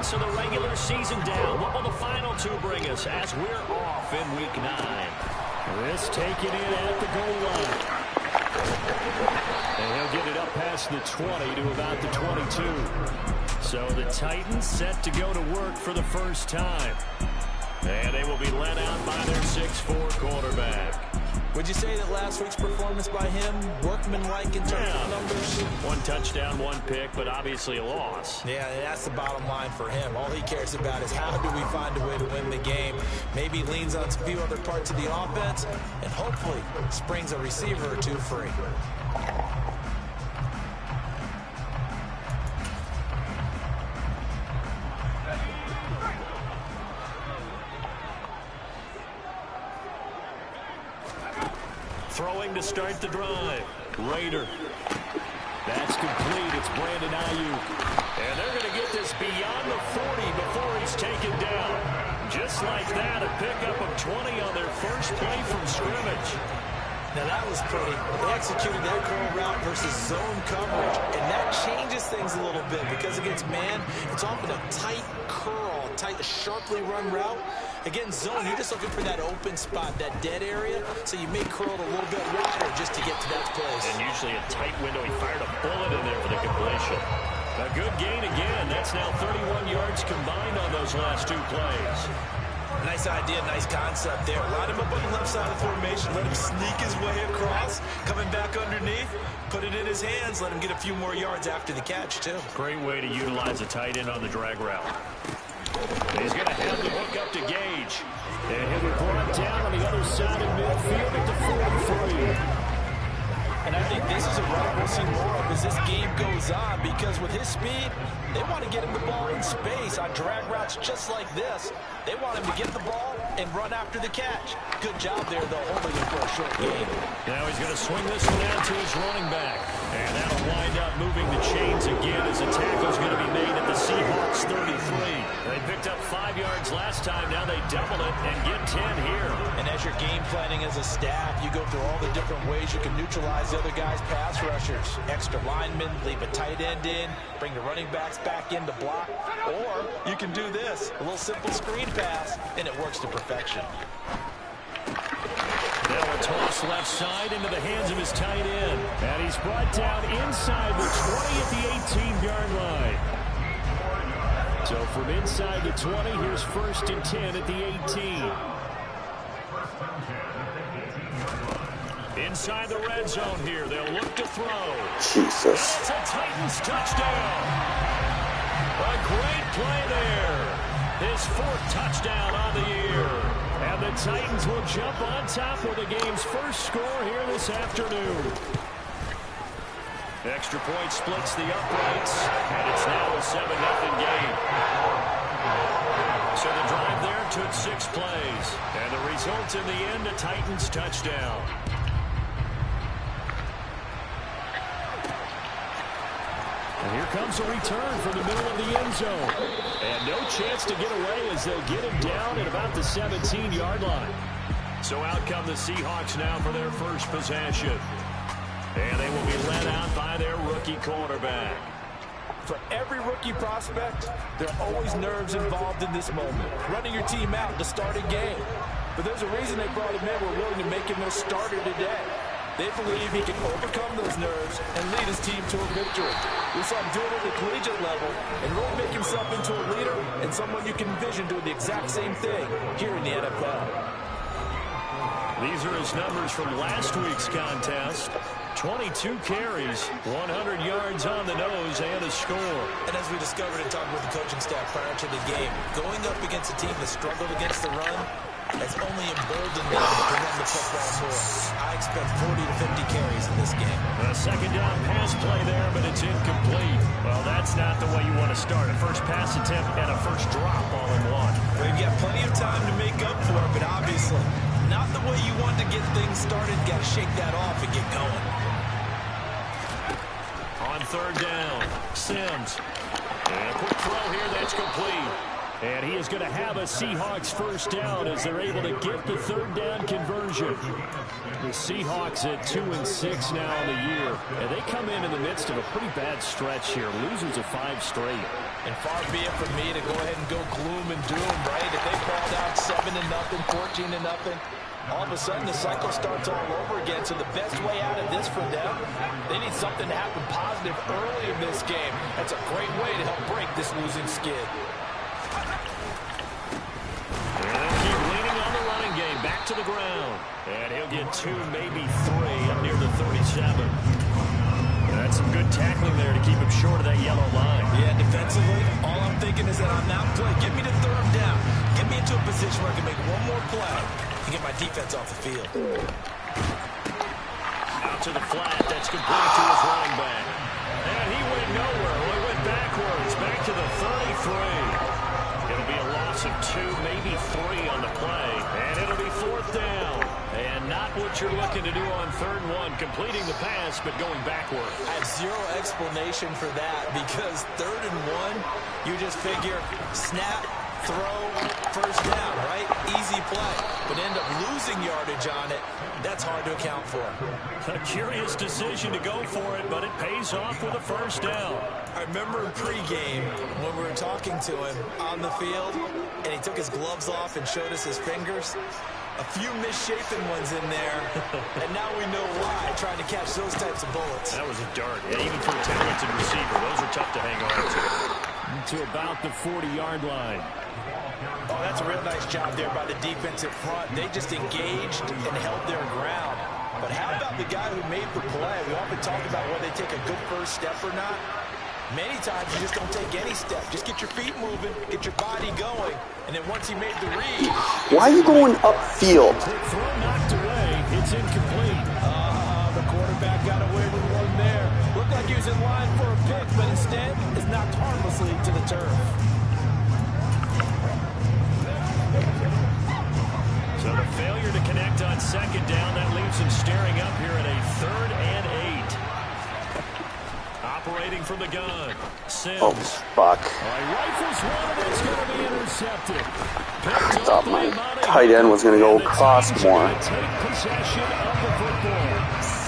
minutes of the regular season down. What will the final two bring us as we're off in Week 9? This taken in at the goal line. And he'll get it up past the 20 to about the 22. So the Titans set to go to work for the first time. And they will be led out by their 6'4" quarterback. Would you say that last week's performance by him, workmanlike in terms of numbers? One touchdown, one pick, but obviously a loss. Yeah, that's the bottom line for him. All he cares about is how do we find a way to win the game. Maybe leans on a few other parts of the offense, and hopefully springs a receiver or two free. Throwing to start the drive. Raider. That's complete. It's Brandon Ayuk. And they're going to get this beyond the 40 before he's taken down. Just like that, a pickup of 20 on their first play from scrimmage. Now that was pretty. They executed that curl route versus zone coverage, and that changes things a little bit because against man, it's often a tight curl, tight, sharply run route. Against zone, you're just looking for that open spot, that dead area, so you may curl it a little bit wider just to get to that place. And usually a tight window. He fired a bullet in there for the completion. A good gain again. That's now 31 yards combined on those last two plays. Nice idea, nice concept there. Line him up on the left side of the formation. Let him sneak his way across. Coming back underneath. Put it in his hands. Let him get a few more yards after the catch, too. Great way to utilize a tight end on the drag route. He's going to have the hook up to Gage. And he'll be brought down on the other side of midfield at the 43. And I think this is a route we'll see more of as this game goes on, because with his speed, they want to get him the ball in space on drag routes just like this. They want him to get the ball and run after the catch. Good job there, though, holding him for a short game. Now he's going to swing this one out to his running back. And that'll wind up moving the chains again as a tackle's going to be made at the Seahawks 33. They picked up 5 yards last time. Now they double it and get 10 here. And as you're game planning as a staff, you go through all the different ways you can neutralize the other guy's pass rushers. Extra linemen, leave a tight end in, bring the running backs back in to block. Or you can do this, a little simple screen pass, and it works to perfection. Now a toss left side into the hands of his tight end. And he's brought down inside the 20 at the 18-yard line. So from inside the 20, here's 1st and 10 at the 18. Inside the red zone here. They'll look to throw. Jesus. That's a Titans touchdown. A great play there. His 4th touchdown on the year. And the Titans will jump on top with the game's first score here this afternoon. Extra point splits the uprights, and it's now a 7-0 game. So the drive there took 6 plays, and the result in the end, a Titans touchdown. And here comes a return from the middle of the end zone. And no chance to get away as they'll get him down at about the 17-yard line. So out come the Seahawks now for their first possession. And they will be led out by their rookie quarterback. For every rookie prospect, there are always nerves involved in this moment. Running your team out to start a game. But there's a reason they brought him in. We're willing to make him their starter today. They believe he can overcome those nerves and lead his team to a victory. We saw him do it at the collegiate level and really make himself into a leader and someone you can envision doing the exact same thing here in the NFL. These are his numbers from last week's contest. 22 carries, 100 yards on the nose, and a score. And as we discovered and talked with the coaching staff prior to the game, going up against a team that struggled against the run has only emboldened them to run the football more. I expect 40 to 50 carries in this game. A second down pass play there, but it's incomplete. Well, that's not the way you want to start. A first pass attempt and a first drop all in one. We've got plenty of time to make up for it, but obviously not the way you want to get things started. Got to shake that off and get going. On 3rd down, Sims. And a quick throw here that's complete. And he is going to have a Seahawks first down as they're able to get the 3rd down conversion. The Seahawks at 2-6 now on the year. And they come in the midst of a pretty bad stretch here. Losers of 5 straight. And far be it from me to go ahead and go gloom and doom, right? If they fall down 7-0, 14-0, all of a sudden the cycle starts all over again. So the best way out of this for them, they need something to happen positive early in this game. That's a great way to help break this losing skid. And they'll keep leaning on the running game. Back to the ground. And he'll get 2, maybe 3 up near the 37. That's some good tackling there to keep him short of that yellow line. Yeah, defensively, all I'm thinking is that on that play, get me to 3rd down. Get me into a position where I can make one more play and get my defense off the field. Out to the flat. That's completed to his running back. And he went nowhere. Well, he went backwards. Back to the 33. It'll be a loss of 2, maybe 3 on the play. And it'll be 4th down. And not what you're looking to do on 3rd and 1, completing the pass, but going backward. I have zero explanation for that because 3rd and 1, you just figure snap, throw, 1st down, right? Easy play. But end up losing yardage on it. That's hard to account for. A curious decision to go for it, but it pays off with a 1st down. I remember in pregame when we were talking to him on the field, and he took his gloves off and showed us his fingers. A few misshapen ones in there, and now we know why, trying to catch those types of bullets. That was a dart, and even for a talented receiver, those are tough to hang on to about the 40-yard line. Oh, that's a real nice job there by the defensive front. They just engaged and held their ground. But how about the guy who made the play? We often talk about whether they take a good first step or not. Many times you just don't take any step. Just get your feet moving, get your body going, and then once he made the read... Why are you going upfield? Throw knocked away. It's incomplete. The quarterback got away with one there. Looked like he was in line for a pick, but instead is knocked harmlessly to the turf. So the failure to connect on 2nd down, that leaves him staring up here at a 3rd and 8. Operating from the gun. Sims. Oh, fuck. Rifles one, and it's going to be intercepted. I thought my tight end was going to go across more. Take possession of the football.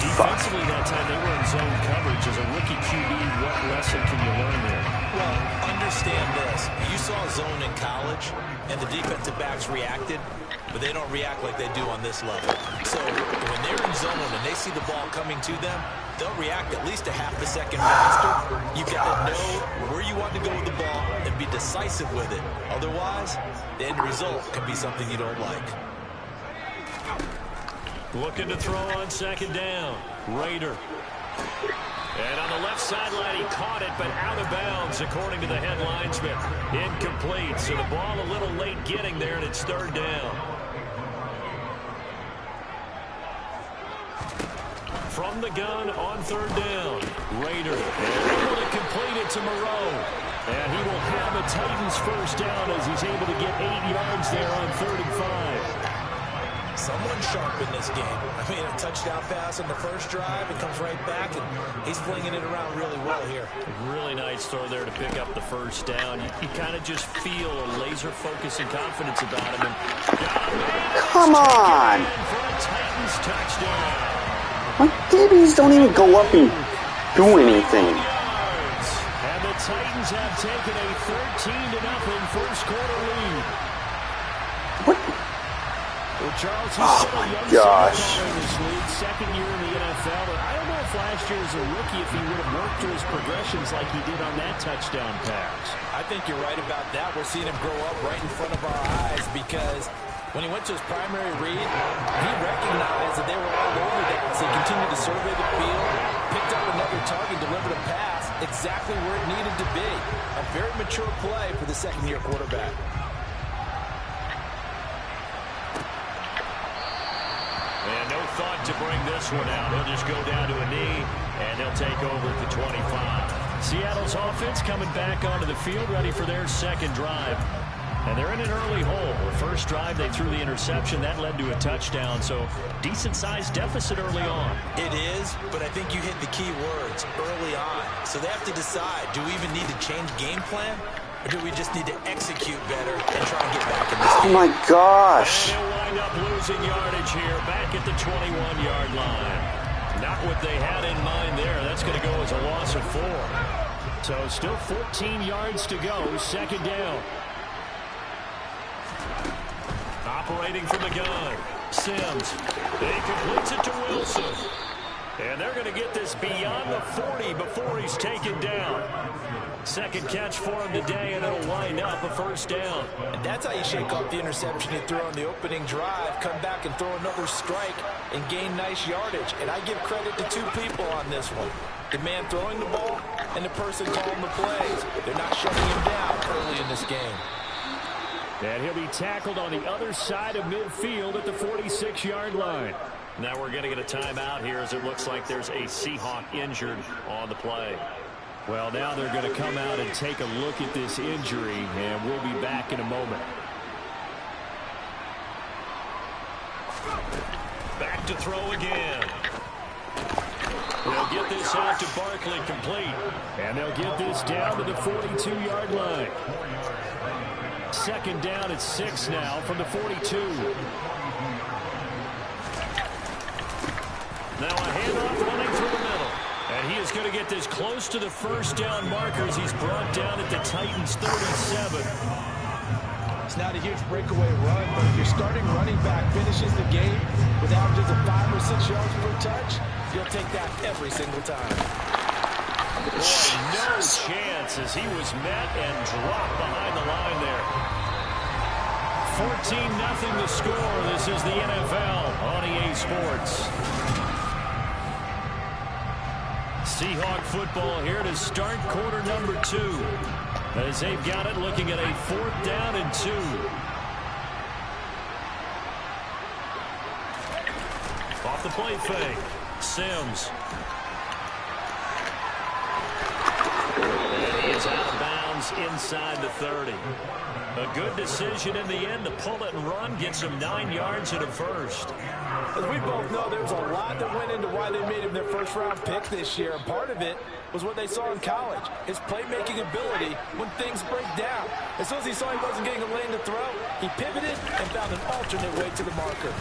Defensively that time, they were in zone coverage. As a rookie QB, what lesson can you learn there? Well, understand this. You saw zone in college, and the defensive backs reacted, but they don't react like they do on this level. So when they're in zone and they see the ball coming to them, they'll react at least a half a second faster. You've got to know where you want to go with the ball and be decisive with it. Otherwise, the end result can be something you don't like. Looking to throw on 2nd down. Raider. And on the left sideline, he caught it, but out of bounds, according to the head linesman. Incomplete, so the ball a little late getting there, and it's 3rd down. From the gun on 3rd down. Raider able to complete it to Moreau. And he will have a Titans 1st down as he's able to get 8 yards there on 3rd and 5. Someone sharp in this game. I mean, a touchdown pass on the first drive. It comes right back, and he's flinging it around really well here. Really nice throw there to pick up the 1st down. You kind of just feel a laser focus and confidence about him. And come on! For a Titans touchdown. My DBs don't even go up and do anything. And the Titans have taken a 13-0 first quarter lead. What? Well, Charles, he's oh still a young gosh. in this league, 2nd year in the NFL. But I don't know if last year as a rookie, if he would have worked through his progressions like he did on that touchdown pass. I think you're right about that. We're seeing him grow up right in front of our eyes because when he went to his primary read, he recognized that they were all over that. So he continued to survey the field, picked up another target, delivered a pass exactly where it needed to be. A very mature play for the 2nd-year quarterback. And no thought to bring this one out. He'll just go down to a knee, and they'll take over at the 25. Seattle's offense coming back onto the field, ready for their 2nd drive. And they're in an early hole. The first drive, they threw the interception. That led to a touchdown, so decent-sized deficit early on. It is, but I think you hit the key words, early on. So they have to decide, do we even need to change game plan? Or do we just need to execute better and try and get back in this game? Oh, my gosh. And he'll wind up losing yardage here, back at the 21-yard line. Not what they had in mind there. That's going to go as a loss of 4. So still 14 yards to go, second down. Operating from the gun, Sims. He completes it to Wilson. And they're going to get this beyond the 40 before he's taken down. Second catch for him today, and it'll wind up a first down. And that's how you shake off the interception he threw on the opening drive, come back and throw another strike and gain nice yardage. And I give credit to two people on this one. The man throwing the ball and the person calling the plays. They're not shutting him down early in this game. And he'll be tackled on the other side of midfield at the 46-yard line. Now we're going to get a timeout here as it looks like there's a Seahawk injured on the play. Well, now they're going to come out and take a look at this injury, and we'll be back in a moment. Back to throw again. They'll get this out to Barkley complete. And they'll get this down to the 42-yard line. Second down at 6 now from the 42. Now a handoff running through the middle. And he is going to get this close to the first down markers. He's brought down at the Titans' 37. It's not a huge breakaway run, but if your starting running back finishes the game with averages of 5 or 6 yards per touch, you'll take that every single time. Boy, no chance as he was met and dropped behind the line there. 14-0 to score. This is the NFL on EA Sports. Seahawk football here to start quarter number 2. As they've got it looking at a 4th down and 2. Off the play fake. Sims. And he is out of bounds inside the 30. A good decision in the end to pull it and run, get some 9 yards and a first. As we both know, there's a lot that went into why they made him their first-round pick this year. And part of it was what they saw in college, his playmaking ability when things break down. As soon as he saw he wasn't getting a lane to throw, he pivoted and found an alternate way to the marker.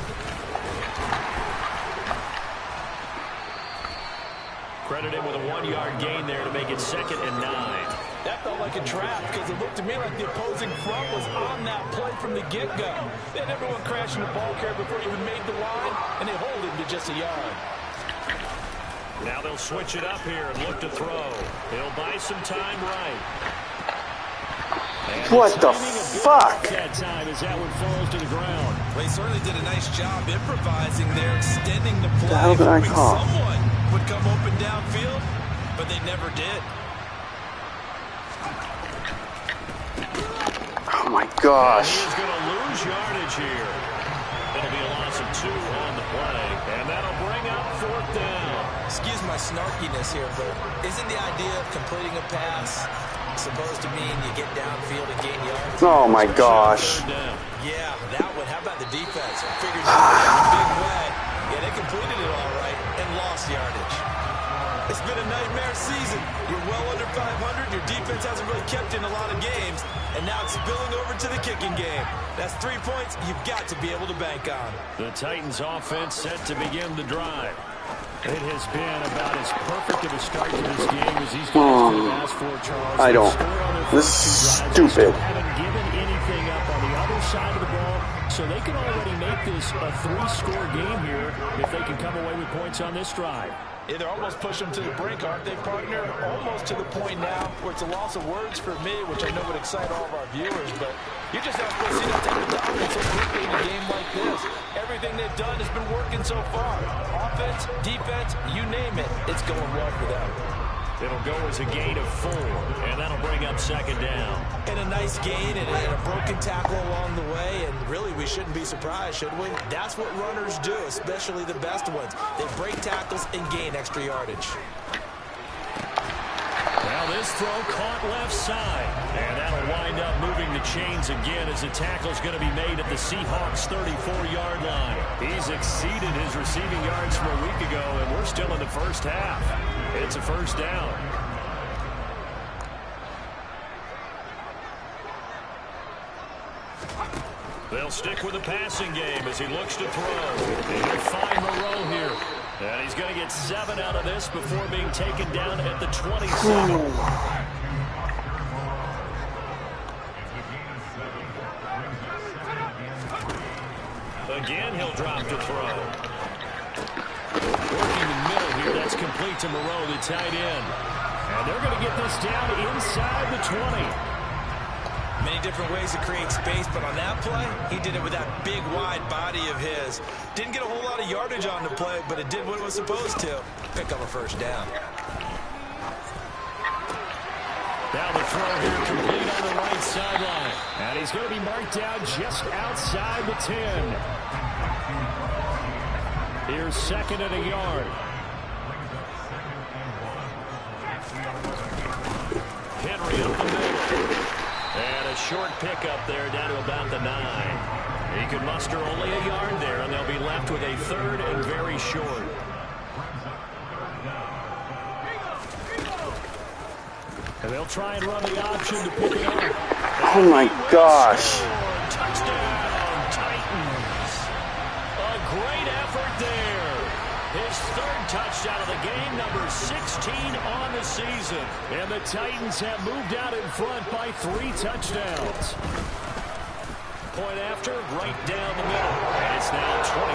Credit him with a 1-yard gain there to make it 2nd and 9. That felt like a trap because it looked to me like the opposing front was on that play from the get-go. They had everyone crashing the ball carrier before he even made the line, and they hold him to just a yard. Now they'll switch it up here and look to throw. He'll buy some time right. And what the fuck? That time as that one falls to the ground. Well, he certainly did a nice job improvising there, extending the play. The hell did I call? Someone would come open downfield, but they never did. Oh my gosh. He is going to lose yardage here. It'll be a loss of 2 on the play, and that'll bring up 4th down. Excuse my snarkiness here, but isn't the idea of completing a pass supposed to mean you get downfield and gain yards? Oh my gosh. Yeah, that one. How about the defense? Figured it out in a big way. Yeah, they completed it all right and lost yardage. It's been a nightmare season. You're well under 500. Your defense hasn't really kept in a lot of games. And now it's spilling over to the kicking game. That's 3 points you've got to be able to bank on. The Titans offense set to begin the drive. It has been about as perfect of a start to this game as these guys could have asked for, Charles. I don't. This is stupid. Haven't given anything up on the other side of the ball, so they can already make this a 3-score game here if they can come away with points on this drive. Yeah, they're almost pushing them to the brink, aren't they, partner? Almost to the point now where it's a loss of words for me, which I know would excite all of our viewers, but you just have to see them take the dominance so quickly in a game like this. Everything they've done has been working so far. Offense, defense, you name it, it's going well for them. It'll go as a gain of 4, and that'll bring up 2nd down. And a nice gain and a broken tackle along the way, and really we shouldn't be surprised, should we? That's what runners do, especially the best ones. They break tackles and gain extra yardage. Now this throw caught left side, and that'll wind up moving the chains again as the tackle's going to be made at the Seahawks' 34-yard line. He's exceeded his receiving yards from a week ago, and we're still in the first half. It's a first down. They'll stick with the passing game as he looks to throw. He'll find Moreau here. And he's going to get 7 out of this before being taken down at the 27. Again, he'll drop to throw. Working the middle here. That's complete to Moreau, the tight end. And they're going to get this down inside the 20. Many different ways to create space, but on that play, he did it with that big, wide body of his. Didn't get a whole lot of yardage on the play, but it did what it was supposed to. Pick up a first down. Now the throw here complete on the right sideline. And he's going to be marked down just outside the 10. Here's second and a yard. Henry up the middle. And a short pickup there down to about the 9. He could muster only a yard there, and they'll be left with a third and very short. And they'll try and run the option to pick it up. Oh my gosh. Touchdown, Titans. A great effort there. His third touchdown of the game, number 16 on the season. And the Titans have moved out in front by 3 touchdowns. Point after, right down the middle. And it's now 21-0.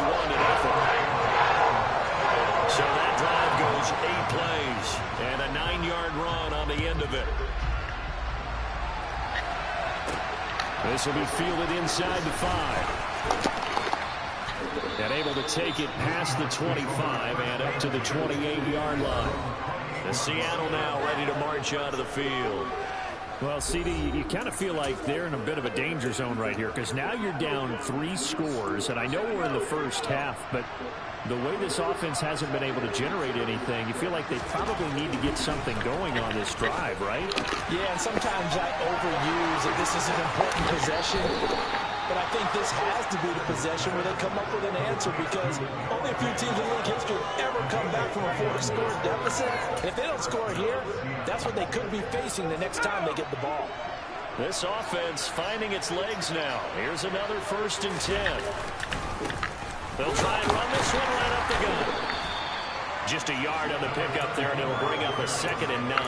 So that drive goes 8 plays. And a 9-yard run on the end of it. This will be fielded inside the 5. And able to take it past the 25 and up to the 28-yard line. The Seattle now ready to march onto the field. Well, CD, you kind of feel like they're in a bit of a danger zone right here because now you're down 3 scores, and I know we're in the first half, but the way this offense hasn't been able to generate anything, you feel like they probably need to get something going on this drive, right? Yeah, and sometimes I overuse that this is an important possession, but I think this has to be the possession where they come up with an answer because only a few teams in league history have ever come back from a 4-score deficit. And if they don't score here, that's what they could be facing the next time they get the ball. This offense finding its legs now. Here's another 1st and 10. They'll try and run this one right up the gut. Just a yard on the pickup there, and it'll bring up a 2nd and 9.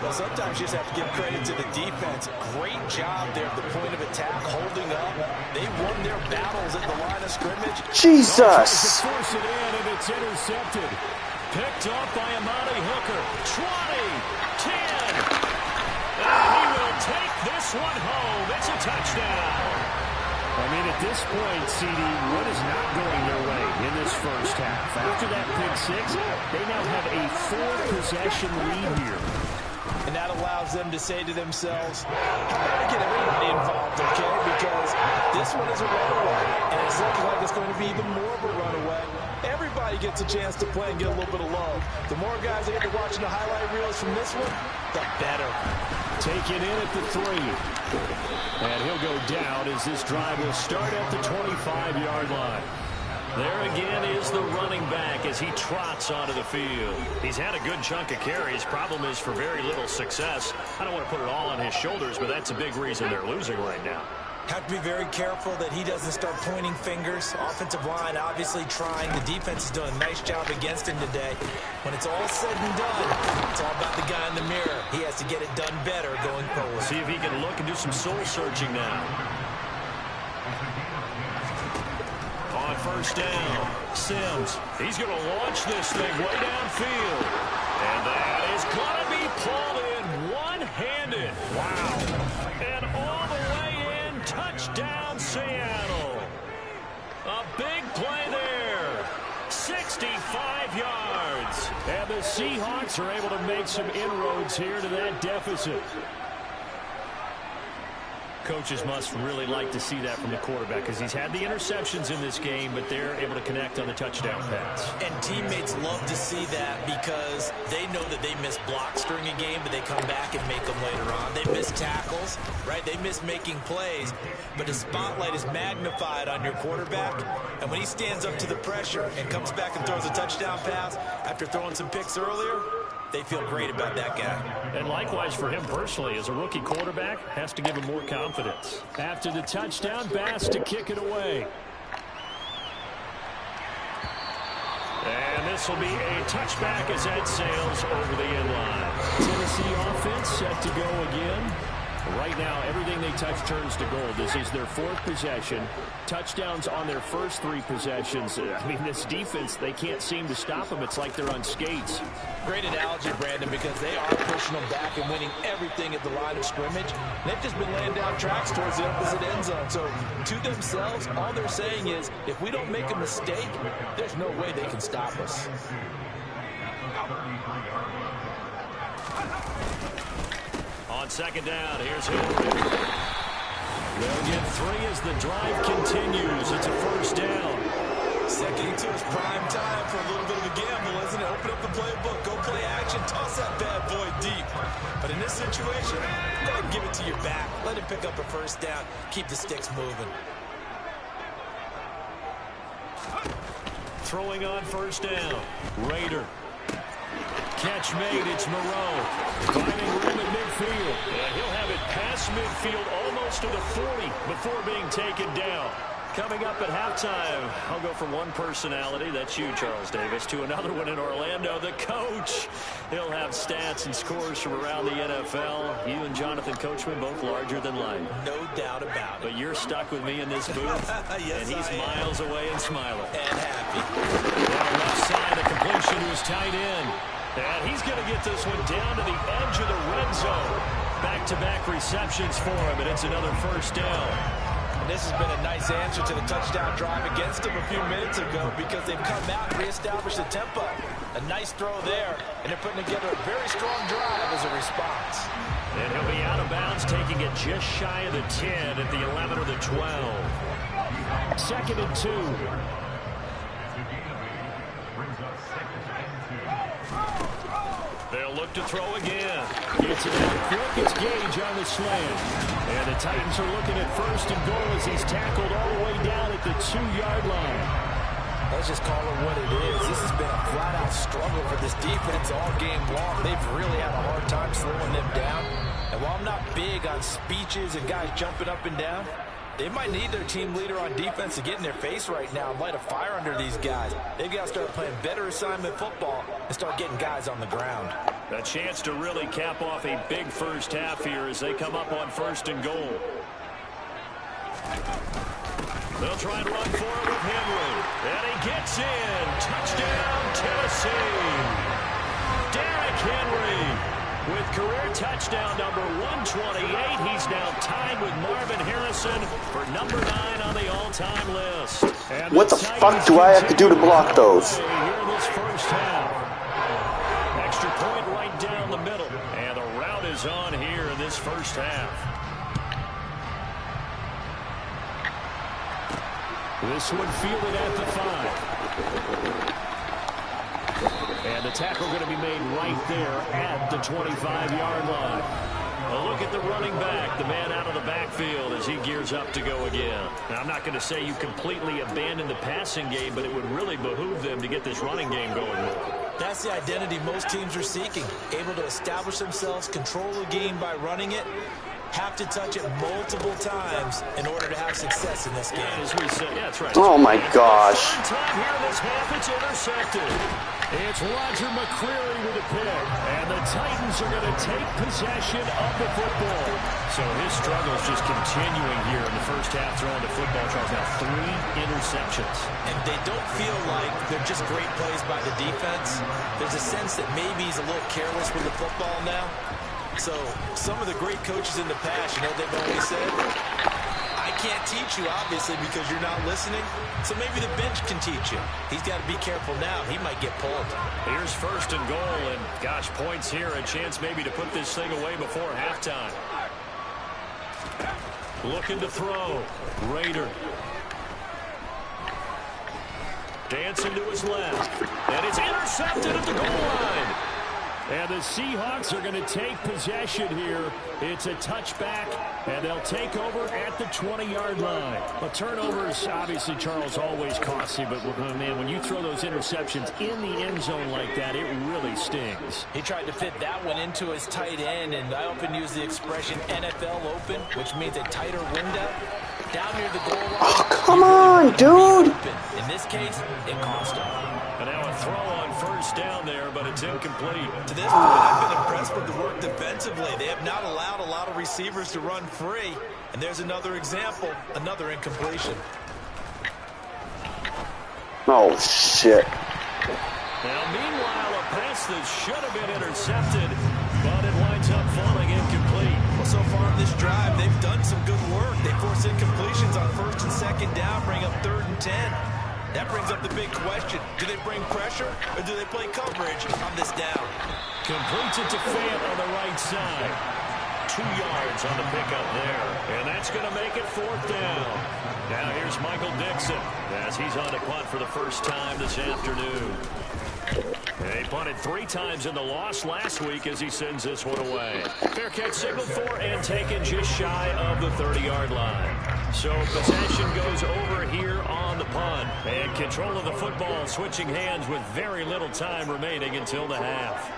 Well, sometimes you just have to give credit to the defense. Great job there at the point of attack, holding up. They won their battles at the line of scrimmage. Jesus! Force it in, and it's intercepted. Picked off by Amani Hooker. 20, 10. And he will take this one home. It's a touchdown. I mean, at this point, CD, what is not going their way in this first half? After that pick 6, they now have a 4-possession lead here. And that allows them to say to themselves, how about I get everybody involved, okay? Because this one is a runaway, and it's looking like it's going to be even more of a runaway. Everybody gets a chance to play and get a little bit of love. The more guys that get to watching the highlight reels from this one, the better. Taken in at the 3. And he'll go down as this drive will start at the 25-yard line. There again is the running back as he trots onto the field. He's had a good chunk of carries. Problem is for very little success. I don't want to put it all on his shoulders, but that's a big reason they're losing right now. Have to be very careful that he doesn't start pointing fingers. Offensive line obviously trying. The defense is doing a nice job against him today. When it's all said and done, it's all about the guy in the mirror. He has to get it done better going forward. See if he can look and do some soul searching now. On 1st down, Sims. He's going to launch this thing way downfield. And that is going to be pulled in one-handed. Wow. And all the way in, touchdown Seattle. A big play there. 65 yards. And the Seahawks are able to make some inroads here to that deficit. Coaches must really like to see that from the quarterback because he's had the interceptions in this game, but they're able to connect on the touchdown pass. And teammates love to see that because they know that they miss blocks during a game, but they come back and make them later on. They miss tackles, right? They miss making plays, but the spotlight is magnified on your quarterback, and when he stands up to the pressure and comes back and throws a touchdown pass after throwing some picks earlier, they feel great about that guy. And likewise for him personally, as a rookie quarterback, has to give him more confidence. After the touchdown, Bass to kick it away. And this will be a touchback as that sails over the end line. Tennessee offense set to go again. Right now, everything they touch turns to gold. This is their 4th possession. Touchdowns on their first 3 possessions. I mean, this defense, they can't seem to stop them. It's like they're on skates. Great analogy, Brandon, because they are pushing them back and winning everything at the line of scrimmage. They've just been laying down tracks towards the opposite end zone. So to themselves, all they're saying is, if we don't make a mistake, there's no way they can stop us. On second down, here's Henry. They'll get 3 as the drive continues. It's a first down. Second and 2 is prime time for a little bit of a gamble, isn't it? Open up the playbook, go play action, toss that bad boy deep. But in this situation, go ahead and give it to your back. Let him pick up a first down. Keep the sticks moving. Throwing on first down. Raider. Catch made. It's Moreau. Finding room at midfield. And he'll have it past midfield almost to the 40 before being taken down. Coming up at halftime, I'll go from one personality, that's you, Charles Davis, to another one in Orlando, the coach. He'll have stats and scores from around the NFL. You and Jonathan Coachman, both larger than life. No doubt about it. But you're stuck with me in this booth, yes, and he's miles away and smiling. And happy. On the left side, a completion to his tight end. And he's going to get this one down to the edge of the red zone. Back-to-back receptions for him, and it's another first down. This has been a nice answer to the touchdown drive against them a few minutes ago because they've come out and reestablished the tempo. A nice throw there, and they're putting together a very strong drive as a response. And he'll be out of bounds, taking it just shy of the 10 at the 11 or the 12. Second and 2. They'll look to throw again. Gets it out quick. It's Gage on the slant. And the Titans are looking at first and goal as he's tackled all the way down at the 2-yard line. Let's just call it what it is. This has been a flat-out struggle for this defense all game long. They've really had a hard time slowing them down. And while I'm not big on speeches and guys jumping up and down, they might need their team leader on defense to get in their face right now and light a fire under these guys. They've got to start playing better assignment football and start getting guys on the ground. A chance to really cap off a big first half here as they come up on first and goal. They'll try and run for it with Henry. And he gets in. Touchdown, Tennessee. Derrick Henry with career touchdown number 128. He's now tied with Marvin Harrison for number 9 on the all-time list. And what the fuck do I have to do to block those? Here in this first half. Extra point right down the middle. And the route is on here in this first half. This one fielded at the 5. And the tackle going to be made right there at the 25-yard line. A look at the running back, the man out of the backfield as he gears up to go again. Now, I'm not going to say you completely abandon the passing game, but it would really behoove them to get this running game going more. That's the identity most teams are seeking. Able to establish themselves, control the game by running it, have to touch it multiple times in order to have success in this game. As we said, yeah, that's right. Oh my gosh. Time here in this half, it's intercepted. It's Roger McCreary with a pick. And the Titans are going to take possession of the football. So his struggles just continuing here in the first half throwing the football. Charles now 3 interceptions. And they don't feel like they're just great plays by the defense. There's a sense that maybe he's a little careless with the football now. So some of the great coaches in the past, you know what they've always said? I can't teach you, obviously, because you're not listening. So maybe the bench can teach you. He's got to be careful now. He might get pulled. Here's first and goal, and gosh, points here. A chance maybe to put this thing away before halftime. Looking to throw. Raider. Dancing to his left. And it's intercepted at the goal line. And the Seahawks are going to take possession here. It's a touchback, and they'll take over at the 20-yard line. Well, turnovers, obviously, Charles, always costly, but, man, when you throw those interceptions in the end zone like that, it really stings. He tried to fit that one into his tight end, and I often use the expression NFL open, which means a tighter window. Down near the goal line. Oh, come on, dude. In this case, it cost him. And now a throw on first down there, but it's incomplete. To this point, I've been impressed with the work defensively. They have not allowed a lot of receivers to run free. And there's another example, another incompletion. Oh, shit. Now, meanwhile, a pass that should have been intercepted, but it winds up falling incomplete. Well, so far in this drive, they've done some good work. They force incompletions on first and second down, bring up 3rd and 10. That brings up the big question. Do they bring pressure or do they play coverage on this down? Completes it to Fant on the right side. 2 yards on the pickup there. And that's going to make it 4th down. Now here's Michael Dixon as he's on the punt for the first time this afternoon. They punted 3 times in the loss last week as he sends this one away. Fair catch signaled for and taken just shy of the 30-yard line. So possession goes over here on the punt. And control of the football switching hands with very little time remaining until the half.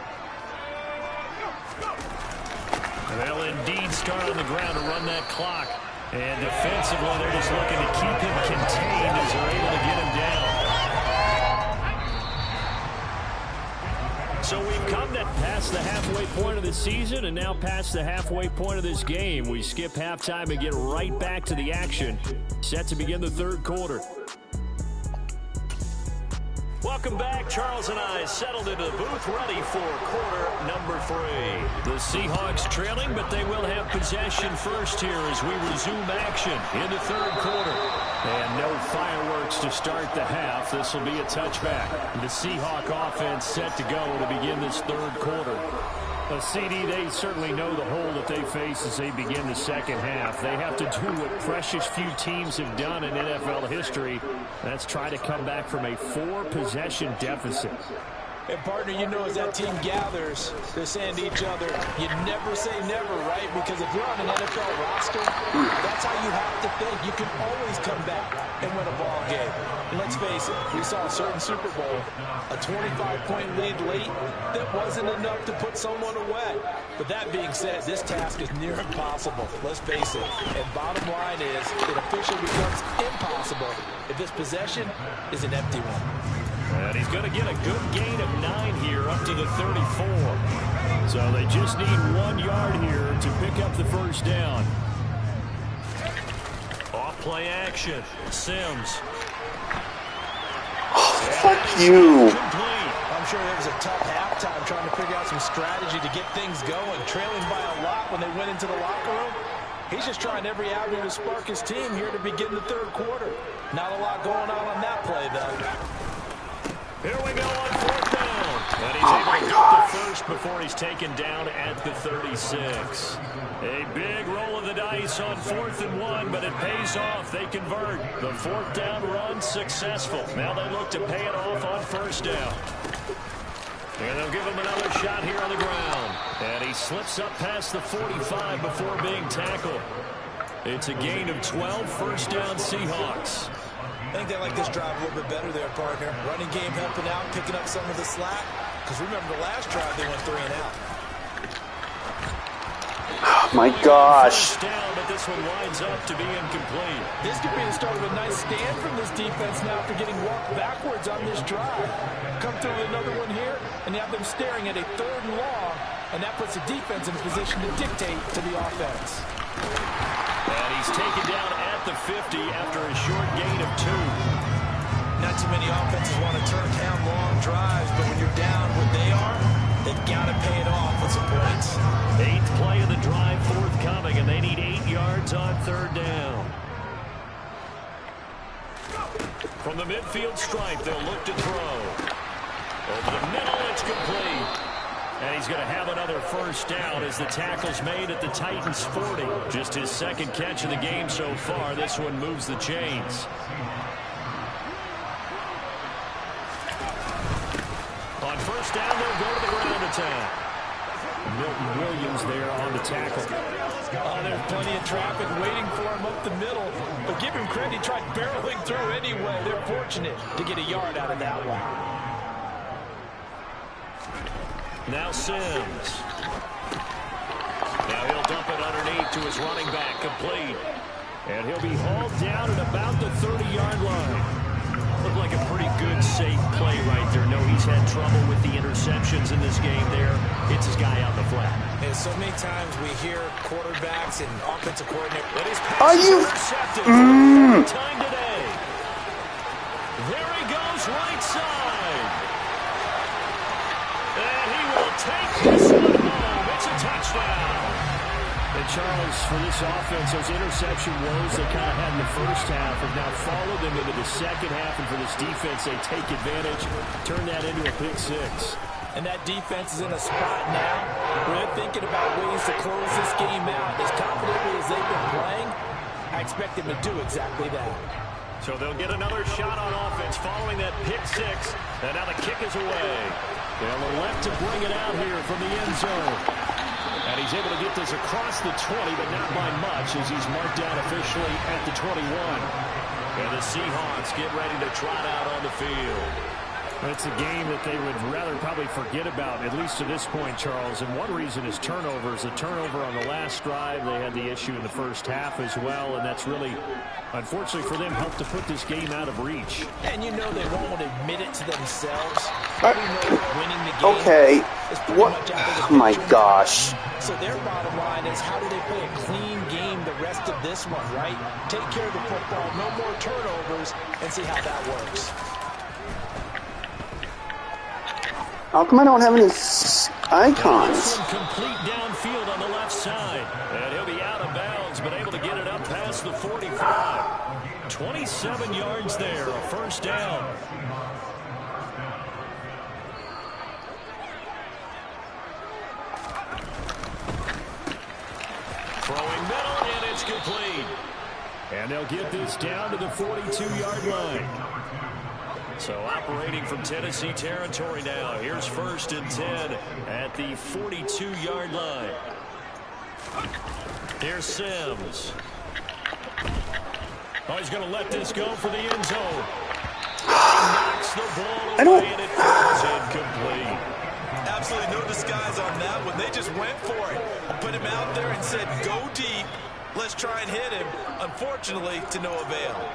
They'll indeed start on the ground to run that clock. And defensively, they're just looking to keep him contained as they're able to get him down. So we've come past the halfway point of the season and now past the halfway point of this game. We skip halftime and get right back to the action. Set to begin the 3rd quarter. Welcome back. Charles and I settled into the booth ready for quarter number 3. The Seahawks trailing, but they will have possession first here as we resume action in the 3rd quarter. And no fireworks to start the half. This will be a touchback. The Seahawk offense set to go to begin this 3rd quarter. CD, they certainly know the hole that they face as they begin the 2nd half. They have to do what precious few teams have done in NFL history. That's try to come back from a 4-possession deficit. And, partner, you know as that team gathers, they're saying to each other, you never say never, right? Because if you're on an NFL roster, that's how you have to think. You can always come back and win a ball game. And let's face it, we saw a certain Super Bowl, a 25-point lead late that wasn't enough to put someone away. But that being said, this task is near impossible. Let's face it. And bottom line is, it officially becomes impossible if this possession is an empty one. And he's going to get a good gain of 9 here up to the 34. So they just need 1 yard here to pick up the first down. Off play action. Sims. Fuck you. I'm sure there was a tough halftime trying to figure out some strategy to get things going. Trailing by a lot when they went into the locker room. He's just trying every avenue to spark his team here to begin the 3rd quarter. Not a lot going on that play, though. Here we go on 4th down. And he's able to get the first before he's taken down at the 36. A big roll of the dice on 4th and 1, but it pays off. They convert. The 4th down run successful. Now they look to pay it off on 1st down. And they'll give him another shot here on the ground. And he slips up past the 45 before being tackled. It's a gain of 12, 1st down Seahawks. I think they like this drive a little bit better there, partner. Running game helping out, picking up some of the slack. Because remember the last drive, they went 3 and out. Oh, my gosh. First down, but this one winds up to be incomplete. This could be the start of a nice stand from this defense now after getting walked backwards on this drive. Come through with another one here, and you have them staring at a 3rd and long, and that puts the defense in a position to dictate to the offense. And he's taken down at the 50 after a short gain of 2. Not too many offenses want to turn down long drives, but when you're down what they are, they've got to pay it off with some points. 8th play of the drive forthcoming, and they need 8 yards on 3rd down. From the midfield stripe, they'll look to throw. Over the middle, it's complete. And he's going to have another first down as the tackle's made at the Titans' 40. Just his 2nd catch of the game so far. This one moves the chains. On 1st down, they'll go to the ground attack. Milton Williams there on the tackle. Oh, there's plenty of traffic waiting for him up the middle. But give him credit, he tried barreling through anyway. They're fortunate to get a yard out of that one. Now Sims. Now he'll dump it underneath to his running back, complete. And he'll be hauled down at about the 30-yard line. Looked like a pretty good, safe play right there. No, he's had trouble with the interceptions in this game there. Hits his guy out the flat. And so many times we hear quarterbacks and offensive coordinators. But his Are pass is you? intercepted for the third time today. There he goes, right side. And he will take this one home. It's a touchdown. And Charles, for this offense, those interception woes they kind of had in the first half have now followed them into the second half. And for this defense, they take advantage, turn that into a pick six. And that defense is in a spot now where they're thinking about ways to close this game out. As confidently as they've been playing, I expect them to do exactly that. So they'll get another shot on offense following that pick six. And now the kick is away. They'll elect to bring it out here from the end zone. And he's able to get this across the 20, but not by much as he's marked down officially at the 21. And the Seahawks get ready to trot out on the field. It's a game that they would rather probably forget about, at least to this point, Charles. And one reason is turnovers. The turnover on the last drive, they had the issue in the first half as well. And that's really, unfortunately for them, helped to put this game out of reach. And you know they won't admit it to themselves. We know winning the game Okay. is pretty What? much out of the Oh my picture. gosh. So their bottom line is, how do they play a clean game the rest of this one, right? Take care of the football, no more turnovers, and see how that works. How come I don't have any This icons? one complete downfield on the left side. And he'll be out of bounds, but able to get it up past the 45. 27 yards there, a first down. Throwing middle, and it's complete. And they'll get this down to the 42-yard line. So operating from Tennessee territory now. Here's 1st and 10 at the 42-yard line. Here's Sims. Oh, he's going to let this go for the end zone. He knocks the ball away, and it falls incomplete. Absolutely no disguise on that one. They just went for it. Put him out there and said, go deep. Let's try and hit him. Unfortunately, to no avail.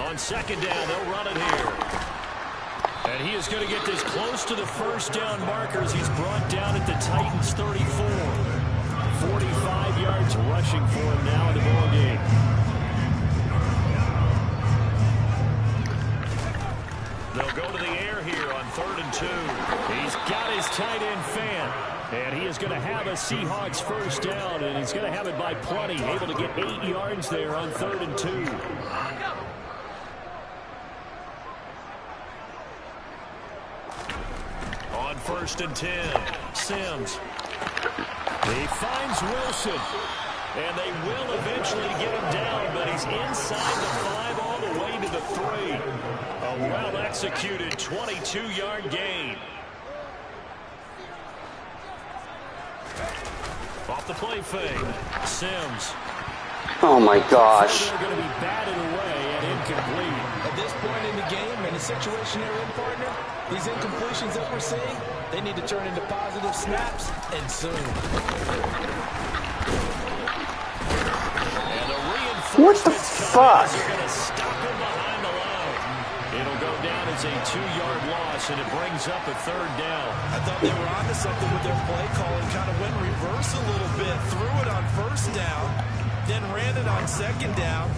On second down, they'll run it here. And he is going to get this close to the first down markers. He's brought down at the Titans' 34. 45 yards rushing for him now in the ball game. They'll go to the air here on 3rd and 2. He's got his tight end fan. And he is going to have a Seahawks first down. And he's going to have it by plenty. Able to get 8 yards there on 3rd and 2. On 1st and 10, Sims. He finds Wilson. And they will eventually get him down, but he's inside the 5 all the way to the 3. A well-executed 22-yard gain. Off the play fake, Sims. Oh my gosh. They're going to be batted away and incomplete. At this point in the game, and the situation they're in, partner, these incompletions that we're seeing, they need to turn into positive snaps, and soon. And the What the reinforcements fuck? are going to stop him behind the line. It'll go down as a 2-yard loss, and it brings up a 3rd down. I thought they were onto something with their play calling. Kind of went reverse a little bit. Threw it on 1st down. Then ran it on 2nd down.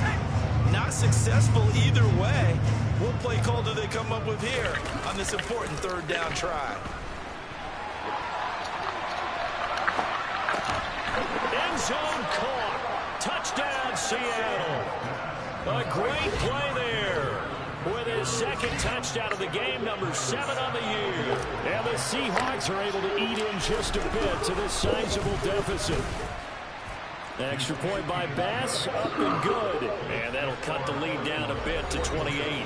Not successful either way. What play call do they come up with here on this important 3rd down try? End zone caught. Touchdown, Seattle. A great play there. With his 2nd touchdown of the game, number 7 on the year. And the Seahawks are able to eat in just a bit to this sizable deficit. Extra point by Bass, up and good. And that'll cut the lead down a bit to 28.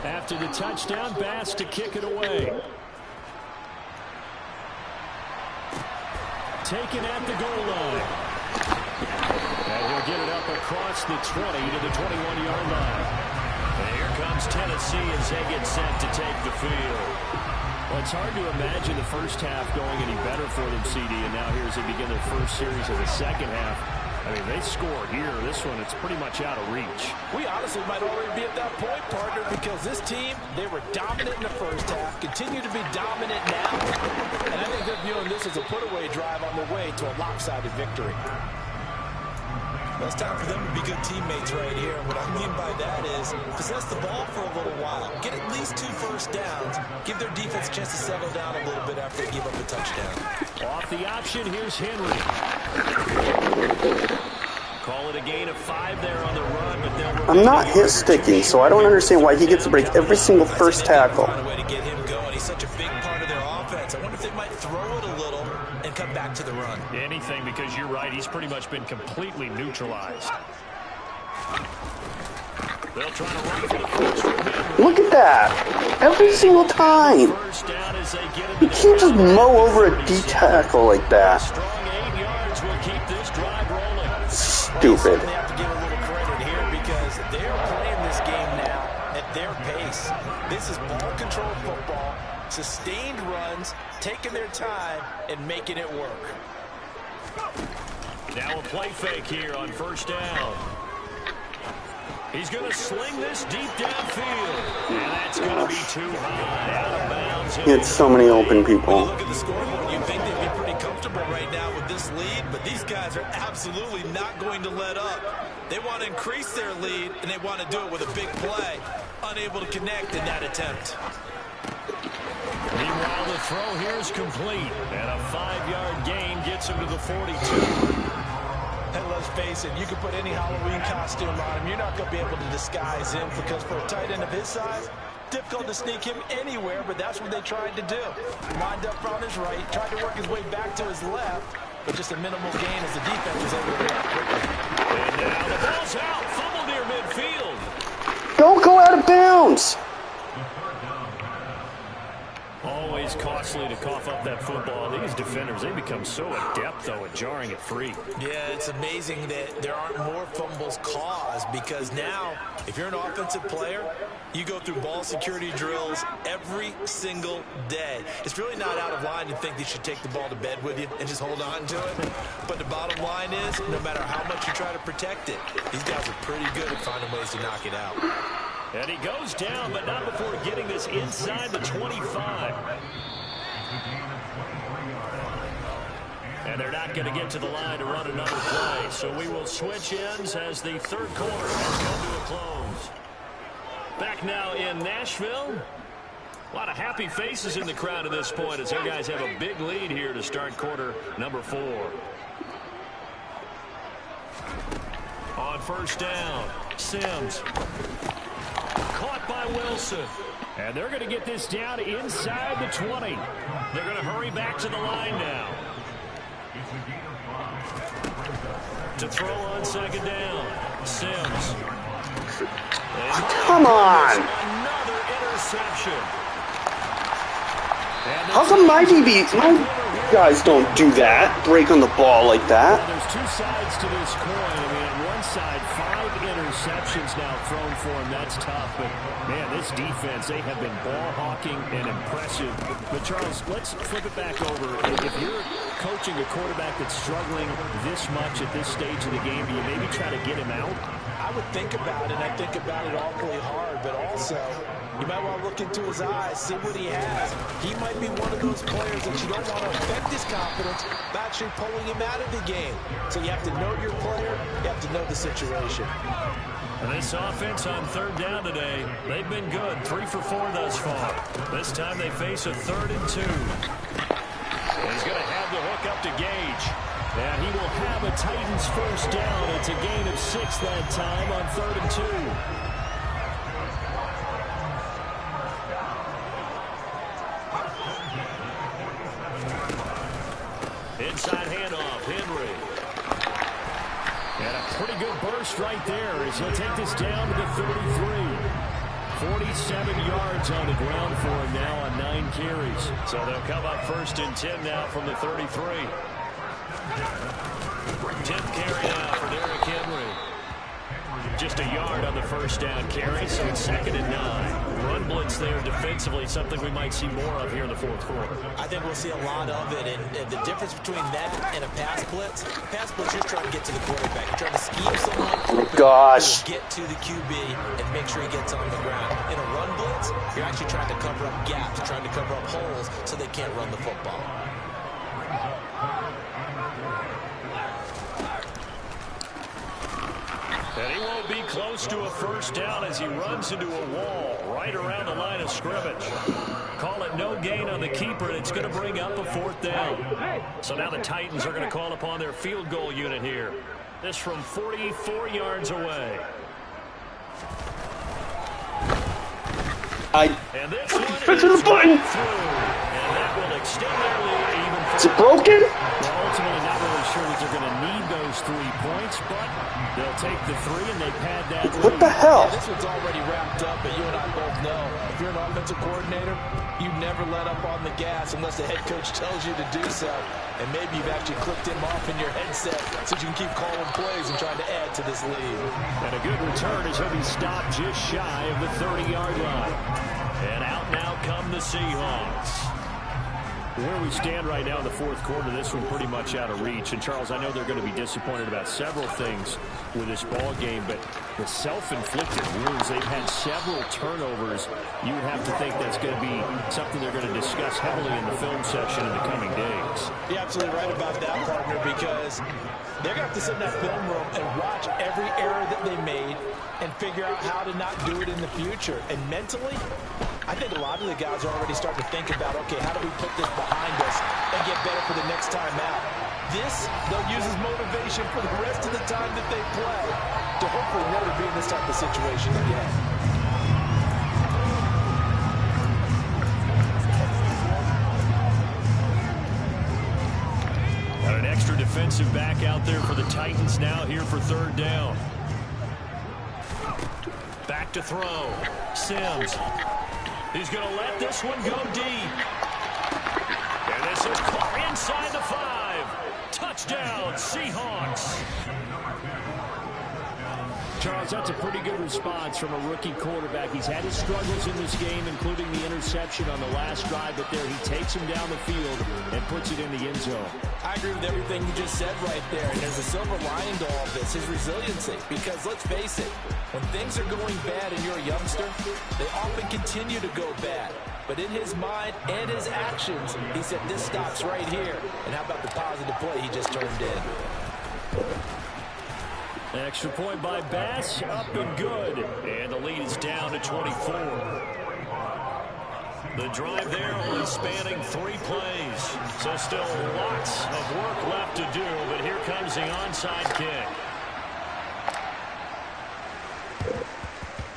After the touchdown, Bass to kick it away. Taken at the goal line. And he'll get it up across the 20 to the 21-yard line. And here comes Tennessee as they get set to take the field. Well, it's hard to imagine the first half going any better for them, CD, and now here as they begin their first series of the second half. I mean, they scored here. This one, it's pretty much out of reach. We honestly might already be at that point, partner, because this team, they were dominant in the first half, continue to be dominant now, and I think they're viewing this as a put-away drive on their way to a lopsided victory. Well, it's time for them to be good teammates right here. And what I mean by that is possess the ball for a little while. Get at least 2 first downs. Give their defense a chance to settle down a little bit after they give up a touchdown. Off the option, here's Henry. Call it a gain of 5 there on the run, but they'll... I'm not hit sticking, so I don't understand why he gets to break every single first tackle. Find a way to get him going. He's such a big part of their offense. I wonder if they might throw it a little and come back to the run. Anything, because you're right, he's pretty much been completely neutralized. They'll try to run for the first from Henry. Look at that. Every single time. First down as they get You can't just mow over a D tackle like that. Strong 8 yards will keep this drive rolling. Stupid. They have to give a little credit here because they're playing this game now at their pace. This is ball control football, sustained runs, taking their time, and making it work. Now a play fake here on first down. He's going to sling this deep downfield. And that's going to be too high. Out of bounds. He had so many open When you people. look at the scoreboard, you think they'd be pretty comfortable right now with this lead, but these guys are absolutely not going to let up. They want to increase their lead, and they want to do it with a big play. Unable to connect in that attempt. Meanwhile, the throw here is complete. And a 5-yard gain gets him to the 42. And let's face it, you can put any Halloween costume on him. You're not going to be able to disguise him because for a tight end of his size, difficult to sneak him anywhere, but that's what they tried to do. Lined up on his right, tried to work his way back to his left, but just a minimal gain as the defense was able to react quickly. And now the ball's out. Fumble near midfield. Don't go out of bounds. Always costly to cough up that football. These defenders, they become so adept, though, at jarring it free. Yeah, it's amazing that there aren't more fumbles caused because now, if you're an offensive player, you go through ball security drills every single day. It's really not out of line to think that you should take the ball to bed with you and just hold on to it. But the bottom line is, no matter how much you try to protect it, these guys are pretty good at finding ways to knock it out. And he goes down, but not before getting this inside the 25. And they're not going to get to the line to run another play. So we will switch ends as the third quarter has come to a close. Back now in Nashville. A lot of happy faces in the crowd at this point as their guys have a big lead here to start quarter number 4. On first down, Sims. Caught by Wilson. And they're going to get this down inside the 20. They're going to hurry back to the line now. To throw on second down. Sims. Come on. Another interception. How come my guys don't do that? Break on the ball like that. There's 2 sides to this coin. I mean, on one side, 5 interceptions now thrown for him. That's tough. But, man, this defense, they have been ball hawking and impressive. But, Charles, let's flip it back over. If you're coaching a quarterback that's struggling this much at this stage of the game, do you maybe try to get him out? I would think about it, and I think about it awfully hard, but also you might want to look into his eyes, see what he has. He might be one of those players that you don't want to affect his confidence by actually pulling him out of the game. So you have to know your player, you have to know the situation. And this offense on third down today, they've been good. 3 for 4 thus far. This time they face a 3rd and 2. And he's going to have the hook up to Gage. And he will have a Titans first down. It's a gain of 6 that time on 3rd and 2. Inside handoff, Henry. And a pretty good burst right there as he'll take this down to the 33. 47 yards on the ground for him now on 9 carries. So they'll come up 1st and 10 now from the 33. 10th carry now for Derrick Henry. Just a yard on the first down carry, so it's 2nd and 9. Run blitz there defensively, something we might see more of here in the fourth quarter. I think we'll see a lot of it, and the difference between that and a pass blitz, you're trying to get to the quarterback. You're trying to scheme someone to get to the QB and make sure he gets on the ground. In a run blitz, you're actually trying to cover up gaps, trying to cover up holes so they can't run the football. And he won't be close to a first down as he runs into a wall right around the line of scrimmage. Call it no gain on the keeper, and it's going to bring up a 4th down. So now the Titans are going to call upon their field goal unit here. This from 44 yards away. And this one is right through. And that will extend their lead even further. Is it broken? Well, ultimately not really sure that they're going to need those 3 points, but they'll take the 3 and they pad that lead. What the hell? Yeah, this one's already wrapped up, but you and I both know if you're an offensive coordinator, you never let up on the gas unless the head coach tells you to do so. And maybe you've actually clicked him off in your headset so you can keep calling plays and trying to add to this lead. And a good return as he'll be stopped just shy of the 30-yard line. And out now come the Seahawks. Where we stand right now in the fourth quarter, this one pretty much out of reach. And, Charles, I know they're going to be disappointed about several things with this ball game, but the self-inflicted wounds, they've had several turnovers. You would have to think that's going to be something they're going to discuss heavily in the film session in the coming days. You're absolutely right about that, partner, because they're going to have to sit in that film room and watch every error that they made and figure out how to not do it in the future. And mentally, I think a lot of the guys are already starting to think about, okay, how do we put this behind us and get better for the next time out? This, they'll use as motivation for the rest of the time that they play to hopefully never be in this type of situation again. Got an extra defensive back out there for the Titans now here for 3rd down. Back to throw. Sims. He's going to let this one go deep. And this is caught inside the 5. Touchdown, Seahawks. Charles, that's a pretty good response from a rookie quarterback. He's had his struggles in this game, including the interception on the last drive, but there he takes him down the field and puts it in the end zone. I agree with everything you just said right there, and there's a silver lining to all of this, his resiliency, because let's face it, when things are going bad and you're a youngster, they often continue to go bad. But in his mind and his actions, he said, this stops right here. And how about the positive play he just turned in? Extra point by Bass, up and good. And the lead is down to 24. The drive there only spanning 3 plays. So still lots of work left to do, but here comes the onside kick.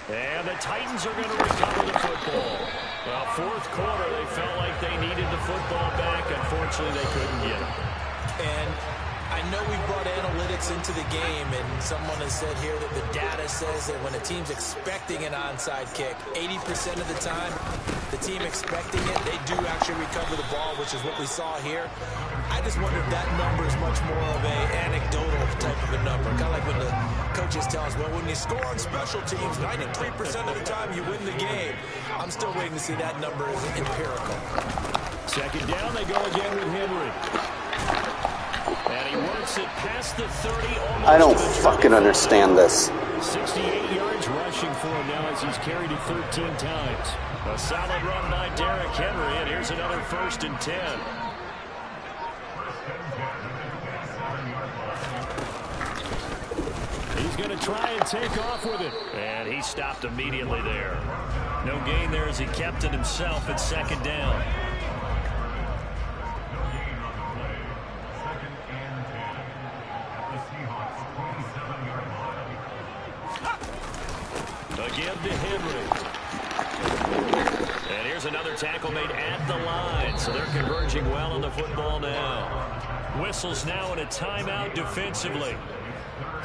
And the Titans are going to recover the football. Well, fourth quarter, they felt like they needed the football back. Unfortunately, they couldn't get it. And I know we brought analytics into the game, and someone has said here that the data says that when a team's expecting an onside kick, 80% of the time, the team expecting it, they do actually recover the ball, which is what we saw here. I just wonder if that number is much more of a anecdotal type of a number. Kind of like when the coaches tell us, well, when you score on special teams, 93% of the time you win the game. I'm still waiting to see that number is empirical. 2nd down, they go again with Henry. And he works it past the 30. I don't fucking understand this. 68 yards rushing for him now as he's carried it 13 times. A solid run by Derrick Henry, and here's another 1st and 10. He's going to try and take off with it. And he stopped immediately there. No gain there as he kept it himself at 2nd down. Again to Henry. And here's another tackle made at the line. So they're converging well on the football now. Whistles now in a timeout defensively.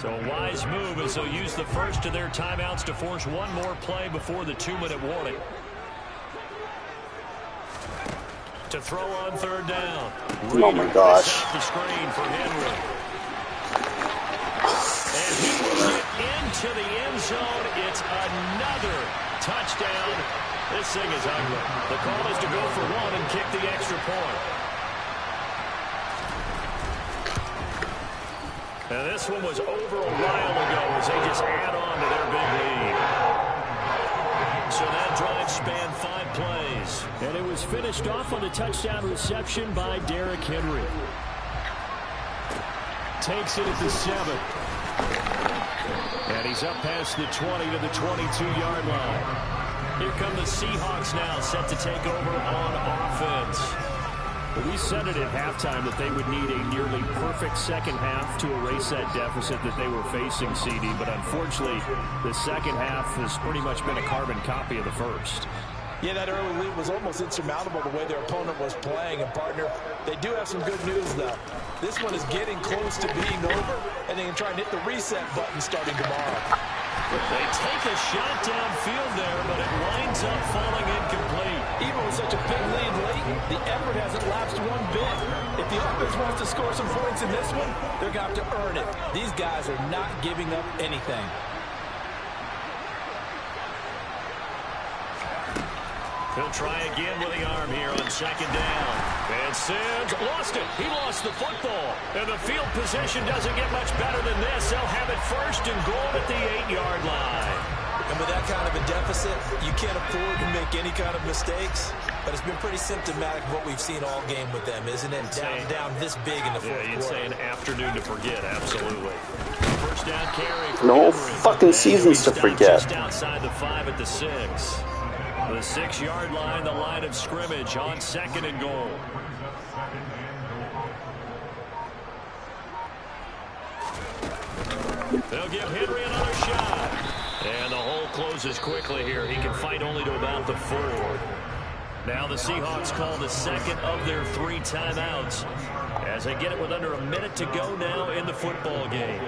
So a wise move as they'll use the first of their timeouts to force one more play before the 2-minute warning. To throw on 3rd down. Oh my gosh. The screen for Henry. And he will get into the end zone. It's another touchdown. This thing is ugly. The call is to go for one and kick the extra point. And this one was over a while ago as they just add on to their big lead. So that drive spanned 5 plays. And it was finished off on the touchdown reception by Derrick Henry. Takes it at the 7. And he's up past the 20 to the 22-yard line. Here come the Seahawks now, set to take over on offense. We said it at halftime that they would need a nearly perfect second half to erase that deficit that they were facing, CD. But unfortunately, the second half has pretty much been a carbon copy of the first. Yeah, that early lead was almost insurmountable the way their opponent was playing. And, partner, they do have some good news, though. This one is getting close to being over, and they can try and hit the reset button starting tomorrow. They take a shot downfield there, but it winds up falling incomplete. Even with such a big lead late, the effort hasn't lapsed one bit. If the offense wants to score some points in this one, they're going to have to earn it. These guys are not giving up anything. He'll try again with the arm here on second down. And Sims lost it. He lost the football. And the field position doesn't get much better than this. They'll have it first and goal at the 8-yard line. And with that kind of a deficit, you can't afford to make any kind of mistakes. But it's been pretty symptomatic of what we've seen all game with them, isn't it? Down this big in the fourth quarter. You'd say an afternoon to forget, absolutely. First down carry. No fucking seasons to forget. Just outside the 5 at the 6. The 6-yard line, the line of scrimmage on second and goal. They'll give Henry another shot. And the hole closes quickly here. He can fight only to about the 4. Now the Seahawks call the second of their 3 timeouts as they get it with under a minute to go now in the football game.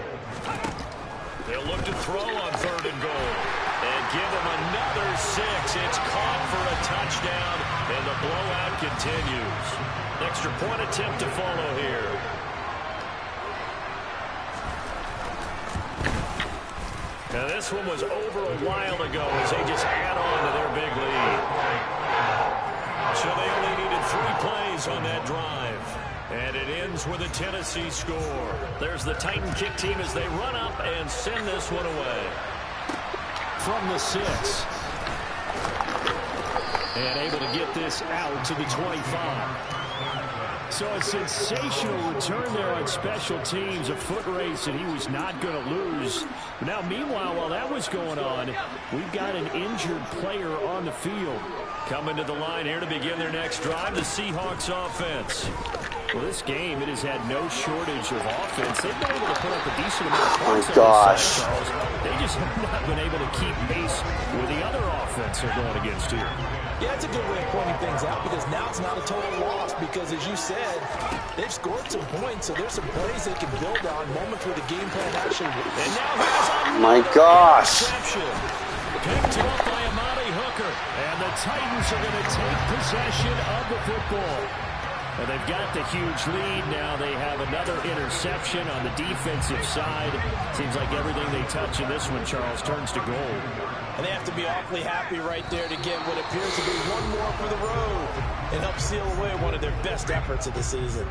They'll look to throw on third and goal. And give him another 6. It's caught for a touchdown, and the blowout continues. Extra point attempt to follow here. Now this one was over a while ago as they just add on to their big lead. So they only needed 3 plays on that drive. And it ends with a Tennessee score. There's the Titan kick team as they run up and send this one away. From the 6. And able to get this out to the 25. So a sensational return there on special teams. A foot race that he was not going to lose. Now, meanwhile, while that was going on, we've got an injured player on the field. Coming to the line here to begin their next drive, the Seahawks offense. Well, this game, it has had no shortage of offense. They've been able to put up a decent amount of points. Oh, gosh. They just have not been able to keep pace with the other offense they're going against here. Yeah, it's a good way of pointing things out because now it's not a total loss because, as you said, they've scored some points, so there's some plays they can build on, moments where the game plan actually works. And now here's my gosh. Picked up by Amani Hooker, and the Titans are going to take possession of the football. And they've got the huge lead. Now they have another interception on the defensive side. Seems like everything they touch in this one, Charles, turns to gold. And they have to be awfully happy right there to get what appears to be one more for the road and help seal away one of their best efforts of the season.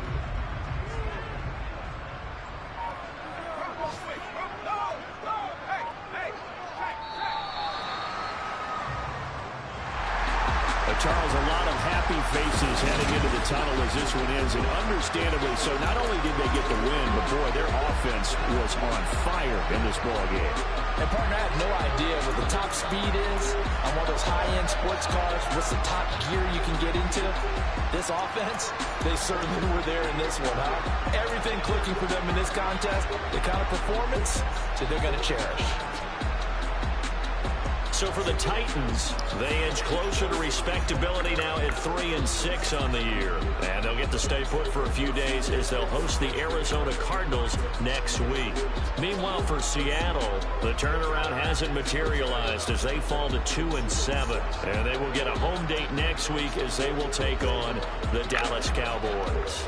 Charles, a lot of happy faces heading into the tunnel as this one ends, and understandably so. Not only did they get the win, but boy, their offense was on fire in this ball game. And partner, I have no idea what the top speed is on one of those high-end sports cars. What's the top gear you can get into? This offense, they certainly were there in this one, huh? Everything clicking for them in this contest, the kind of performance that they're going to cherish. So for the Titans, they inch closer to respectability now at 3-6 on the year. And they'll get to stay put for a few days as they'll host the Arizona Cardinals next week. Meanwhile, for Seattle, the turnaround hasn't materialized as they fall to 2-7. And they will get a home date next week as they will take on the Dallas Cowboys.